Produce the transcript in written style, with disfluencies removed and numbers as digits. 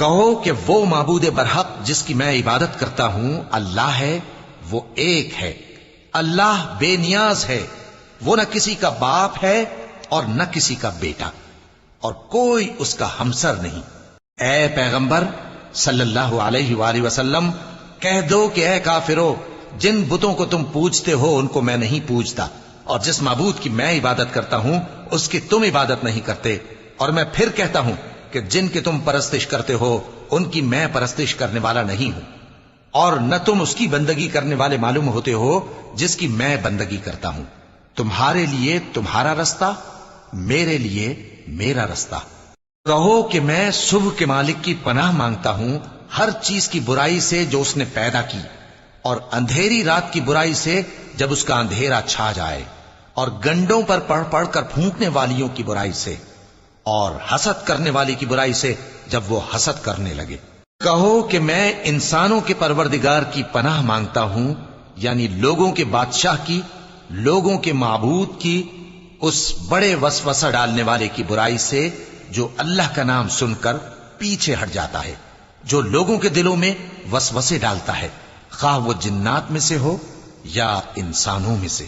کہو کہ وہ معبود برحق جس کی میں عبادت کرتا ہوں اللہ ہے، وہ ایک ہے، اللہ بے نیاز ہے، وہ نہ کسی کا باپ ہے اور نہ کسی کا بیٹا، اور کوئی اس کا ہمسر نہیں۔ اے پیغمبر صلی اللہ علیہ وآلہ وسلم، کہہ دو کہ اے کافرو، جن بتوں کو تم پوجتے ہو ان کو میں نہیں پوجتا، اور جس معبود کی میں عبادت کرتا ہوں اس کی تم عبادت نہیں کرتے، اور میں پھر کہتا ہوں کہ جن کی تم پرستش کرتے ہو ان کی میں پرستش کرنے والا نہیں ہوں، اور نہ تم اس کی بندگی کرنے والے معلوم ہوتے ہو جس کی میں بندگی کرتا ہوں۔ تمہارے لیے تمہارا رستہ، میرے لیے میرا رستہ۔ کہو کہ میں صبح کے مالک کی پناہ مانگتا ہوں ہر چیز کی برائی سے جو اس نے پیدا کی، اور اندھیری رات کی برائی سے جب اس کا اندھیرا چھا جائے، اور گنڈوں پر پڑھ پڑھ کر پھونکنے والیوں کی برائی سے، اور حسد کرنے والی کی برائی سے جب وہ حسد کرنے لگے۔ کہو کہ میں انسانوں کے پروردگار کی پناہ مانگتا ہوں، یعنی لوگوں کے بادشاہ کی، لوگوں کے معبود کی، اس بڑے وسوسہ ڈالنے والے کی برائی سے جو اللہ کا نام سن کر پیچھے ہٹ جاتا ہے، جو لوگوں کے دلوں میں وسوسے ڈالتا ہے، خواہ وہ جنات میں سے ہو یا انسانوں میں سے۔